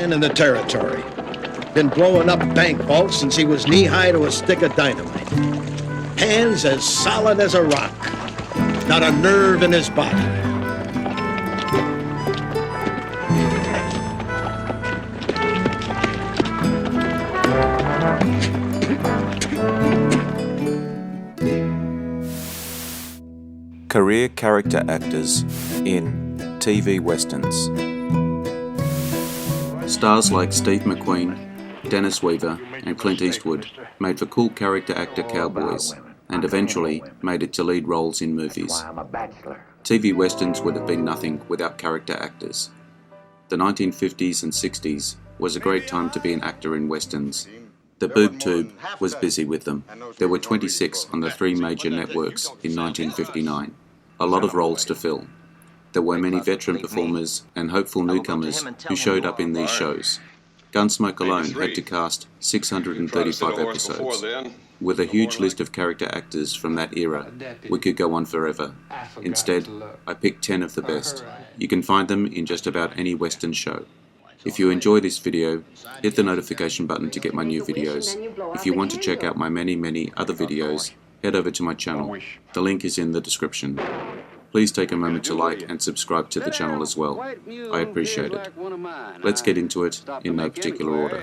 man in the territory. Been blowing up bank vaults since he was knee-high to a stick of dynamite. Hands as solid as a rock. Not a nerve in his body. Career character actors in TV westerns. Stars like Steve McQueen, Dennis Weaver and Clint Eastwood made for cool character actor cowboys and eventually made it to lead roles in movies. TV westerns would have been nothing without character actors. The 1950s and 60s was a great time to be an actor in westerns. The boob tube was busy with them. There were 26 on the three major networks in 1959. A lot of roles to fill. There were many veteran performers and hopeful newcomers who showed up in these shows. Gunsmoke alone had to cast 635 episodes. With a huge list of character actors from that era, we could go on forever. Instead, I picked 10 of the best. You can find them in just about any Western show. If you enjoy this video, hit the notification button to get my new videos. If you want to check out my many other videos, head over to my channel. The link is in the description. Please take a moment to like and subscribe to the channel as well. I appreciate it. Let's get into it in no particular order.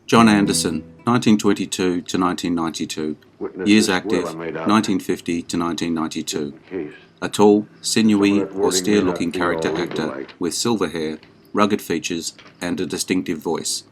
John Anderson, 1922 to 1992. Years active, 1950 to 1992. A tall, sinewy, austere-looking character actor with silver hair, rugged features, and a distinctive voice.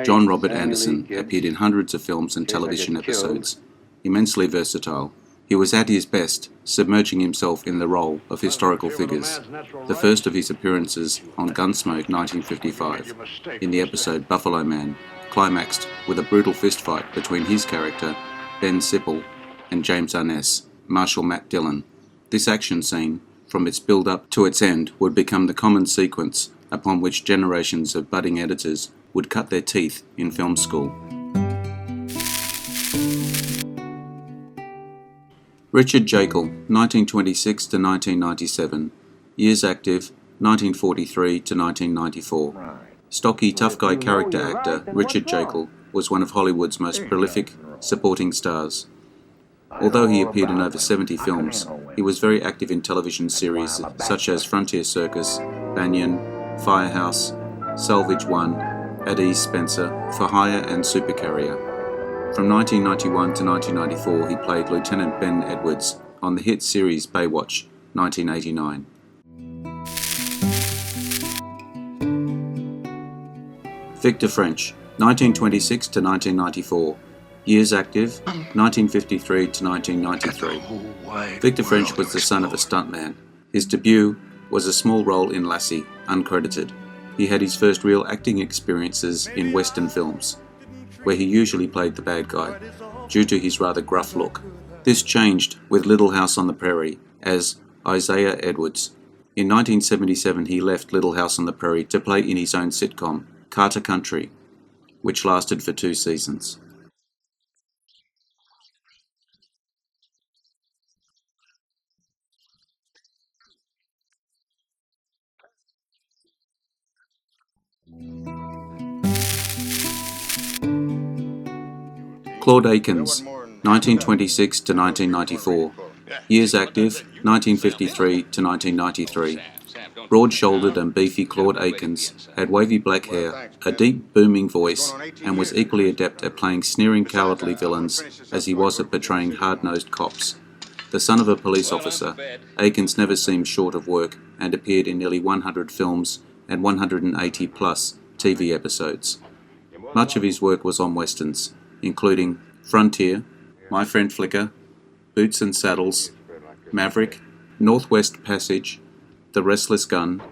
John Robert Anderson appeared in hundreds of films and television episodes. Immensely versatile, he was at his best, submerging himself in the role of historical figures. The first of his appearances on Gunsmoke 1955, in the episode Buffalo Man, climaxed with a brutal fistfight between his character, Ben Sipple, and James Arness, Marshal Matt Dillon. This action scene, from its build-up to its end, would become the common sequence upon which generations of budding editors would cut their teeth in film school. Richard Jaeckel, 1926 to 1997. Years active, 1943 to 1994. Stocky tough guy character actor Richard Jaeckel was one of Hollywood's most prolific supporting stars. Although he appeared in over 70 films, he was very active in television series such as Frontier Circus, Banyan, Firehouse, Salvage One, At Ease Spencer, For Hire and Supercarrier. From 1991 to 1994 he played Lieutenant Ben Edwards on the hit series Baywatch, 1989. Victor French, 1926 to 1994. Years active, 1953 to 1993. Victor French was the son of a stuntman. His debut was a small role in Lassie, uncredited. He had his first real acting experiences in Western films, where he usually played the bad guy, due to his rather gruff look. This changed with Little House on the Prairie as Isaiah Edwards. In 1977 he left Little House on the Prairie to play in his own sitcom, Carter Country, which lasted for 2 seasons. Claude Akins, 1926 to 1994. Years active, 1953 to 1993. Broad-shouldered and beefy Claude Akins had wavy black hair, a deep, booming voice, and was equally adept at playing sneering, cowardly villains as he was at portraying hard-nosed cops. The son of a police officer, Akins never seemed short of work and appeared in nearly 100 films and 180-plus TV episodes. Much of his work was on westerns, including Frontier, My Friend Flicker, Boots and Saddles, Maverick, Northwest Passage, The Restless Gun,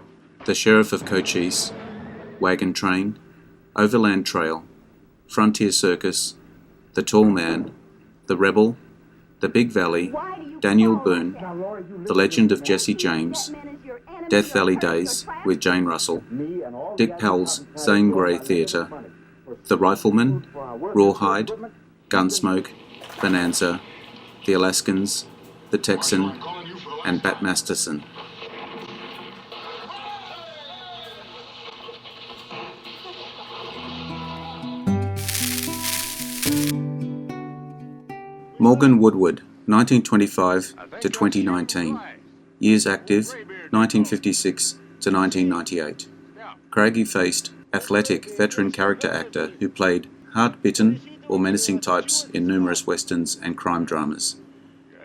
The Sheriff of Cochise, Wagon Train, Overland Trail, Frontier Circus, The Tall Man, The Rebel, The Big Valley, Daniel Boone, The Legend of Jesse James, Death Valley Days with Jane Russell, Dick Powell's Zane Grey Theatre, The Rifleman, Rawhide, Gunsmoke, Bonanza, The Alaskans, The Texan, and Bat Masterson. Morgan Woodward, 1925 to 2019. Years active, 1956 to 1998. Craggy-faced, athletic veteran character actor who played hard-bitten or menacing types in numerous westerns and crime dramas.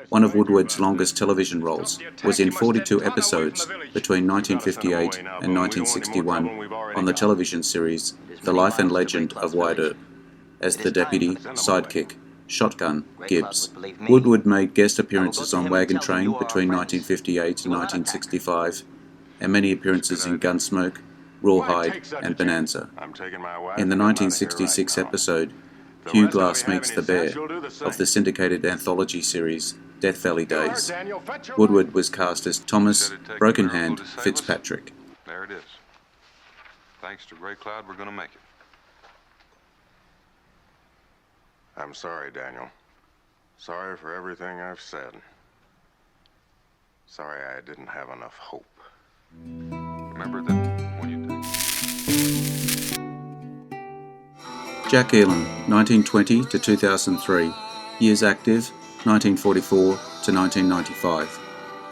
One of Woodward's longest television roles was in 42 episodes between 1958 and 1961 on the television series The Life and Legend of Wyatt Earp, as the deputy sidekick, Shotgun Gibbs. Woodward made guest appearances on Wagon Train between 1958 and 1965, and many appearances in Gunsmoke, Rawhide, and Bonanza. In the 1966 episode, Hugh Glass Meets the Bear of the syndicated anthology series Death Valley Days, Woodward was cast as Thomas Broken Hand Fitzpatrick. There it is. Thanks to Gray Cloud, we're going to make it. I'm sorry, Daniel. Sorry for everything I've said. Sorry I didn't have enough hope. Remember that when you Jack Elam, 1920 to 2003. Years active, 1944 to 1995.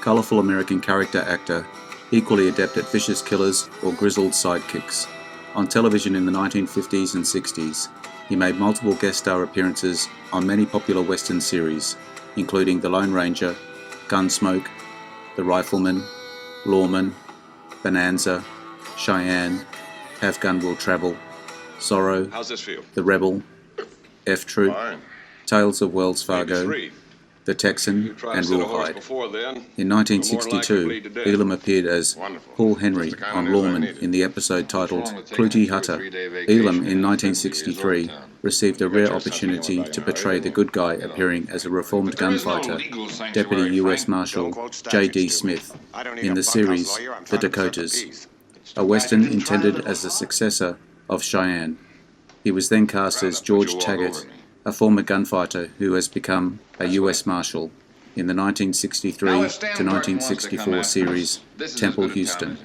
Colourful American character actor, equally adept at vicious killers or grizzled sidekicks. On television in the 1950s and 60s, he made multiple guest star appearances on many popular Western series, including The Lone Ranger, Gunsmoke, The Rifleman, Lawman, Bonanza, Cheyenne, Have Gun Will Travel, Zorro, How's this feel? The Rebel, F Troop, Fine. Tales of Wells Fargo, The Texan, and Rawhide. In 1962, Elam appeared as Paul Henry on Lawman in the episode titled Clootie Hutter. Elam, in 1963, received a rare opportunity to portray the good guy appearing as a reformed gunfighter, Deputy U.S. Marshal J.D. Smith, in the series The Dakotas, a Western intended as the successor of Cheyenne. He was then cast as George Taggart, a former gunfighter who has become a U.S. Marshal in the 1963 to 1964 series Temple Houston.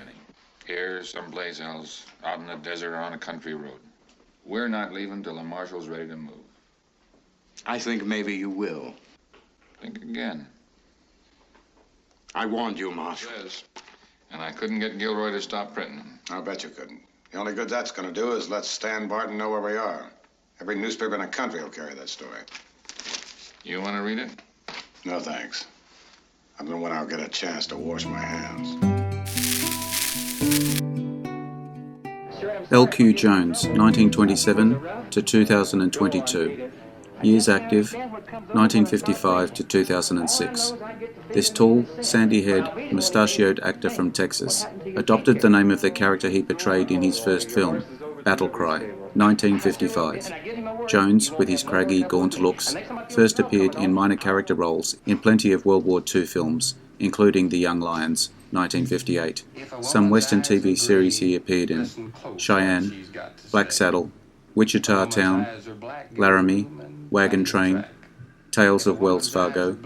Here, someplace else, out in the desert or on a country road. We're not leaving till the marshal's ready to move. I think maybe you will. Think again. I warned you, Marshal. Yes. And I couldn't get Gilroy to stop printing them. I'll bet you couldn't. The only good that's going to do is let Stan Barton know where we are. Every newspaper in the country will carry that story. You want to read it? No, thanks. I'm going when I'll get a chance to wash my hands. L.Q. Jones, 1927 to 2022. Years active, 1955 to 2006. This tall, sandy-haired, mustachioed actor from Texas adopted the name of the character he portrayed in his first film, Battle Cry, 1955. Jones, with his craggy, gaunt looks, first appeared in minor character roles in plenty of World War II films, including The Young Lions, 1958. Some Western TV series he appeared in: Cheyenne, Black Saddle, Wichita Town, Laramie, Wagon Train, Tales of Wells Fargo,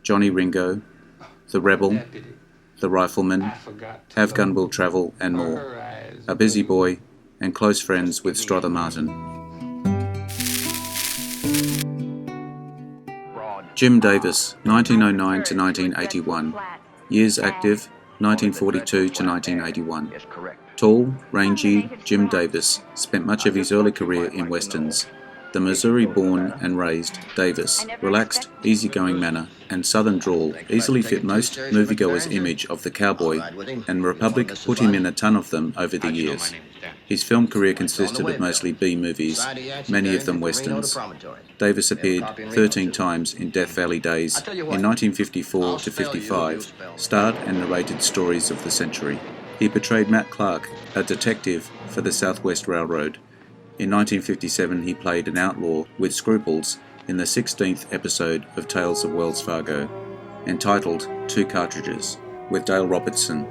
Johnny Ringo, The Rebel, The Rifleman, Have Gun Will Travel, and more. A busy boy and close friends with Strother Martin. Jim Davis, 1909 to 1981. Years active, 1942 to 1981. Tall, rangy Jim Davis spent much of his early career in westerns. The Missouri-born and raised Davis' relaxed, easygoing manner and southern drawl easily fit most moviegoers' image of the cowboy, and Republic put him in a ton of them over the years. His film career consisted of mostly B-movies, many of them westerns. Davis appeared 13 times in Death Valley Days. In 1954 to 55, starred and narrated Stories of the Century. He portrayed Matt Clark, a detective for the Southwest Railroad. In 1957, he played an outlaw with scruples in the 16th episode of Tales of Wells Fargo, entitled 2 Cartridges, with Dale Robertson.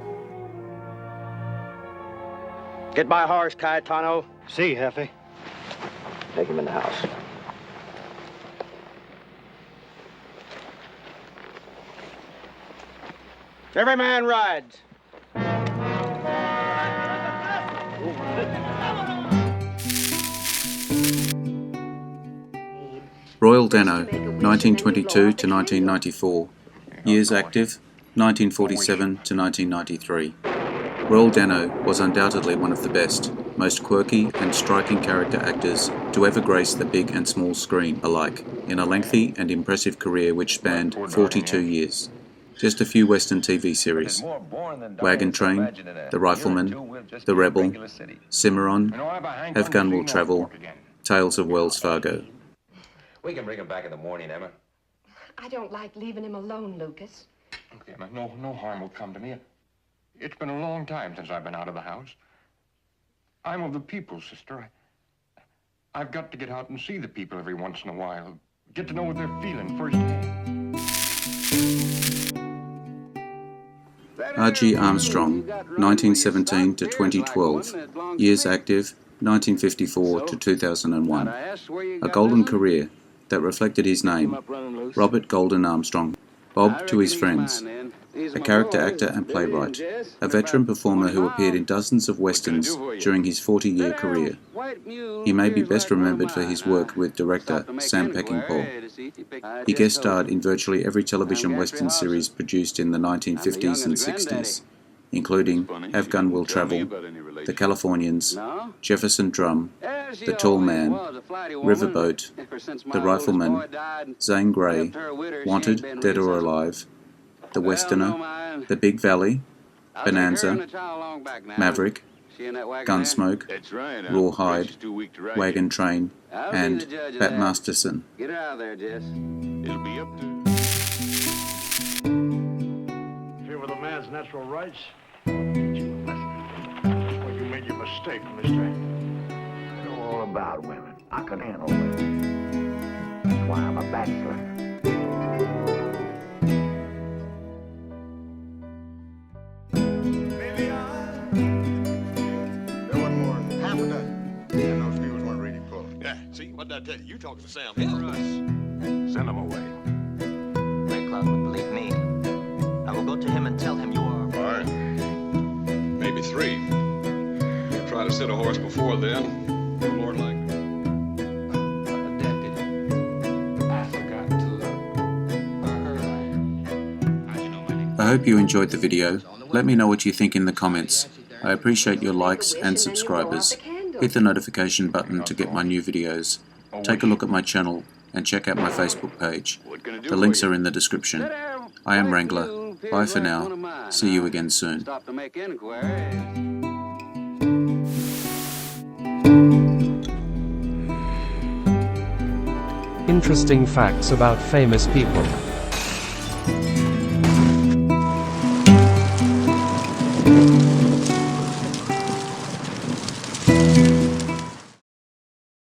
Get my horse, Cayetano. See, Hefe. Take him in the house. Every man rides. Royal Dano, 1922 to 1994. Years active, 1947 to 1993. Royal Dano was undoubtedly one of the best, most quirky and striking character actors to ever grace the big and small screen alike, in a lengthy and impressive career which spanned 42 years. Just a few Western TV series: Wagon Train, The Rifleman, The Rebel, Cimarron, Have Gun Will Travel, Tales of Wells Fargo. We can bring him back in the morning, Emma. I don't like leaving him alone, Lucas. Okay, Emma, no harm will come to me. It's been a long time since I've been out of the house. I'm of the people, sister. I've got to get out and see the people every once in a while. Get to know what they're feeling firsthand. R.G. Armstrong, 1917 to 2012. Years active, 1954 to 2001. A golden career that reflected his name, Robert Golden Armstrong. Bob to his friends. A character actor and playwright, a veteran performer who appeared in dozens of westerns during his 40-year career. He may be best remembered for his work with director Sam Peckinpah. He guest starred in virtually every television western series produced in the 1950s and 60s, including Have Gun Will Travel, The Californians, Jefferson Drum, The Tall Man, Riverboat, The Rifleman, Zane Grey, Wanted, Dead or Alive, The Westerner, The Big Valley, Bonanza, Maverick, Gunsmoke, Rawhide, Wagon Train, and Bat Masterson. Get out of there, Jess. It'll be up to... Here with a man's natural rights. I'll teach you a lesson. Well, you made your mistake, mister. I know all about women. I can handle women. That's why I'm a bachelor. See, what did I tell you? You talking to Sam Hill. Send him away. Ray Claude would believe me. I will go to him and tell him you are... Fine. Maybe 3. You'll try to sit a horse before then. No more like it. I forgot to I hope you enjoyed the video. Let me know what you think in the comments. I appreciate your likes and subscribers. Hit the notification button to get my new videos. Take a look at my channel and check out my Facebook page. The links are in the description. I am Wrangler. Bye for now. See you again soon. Interesting facts about famous people.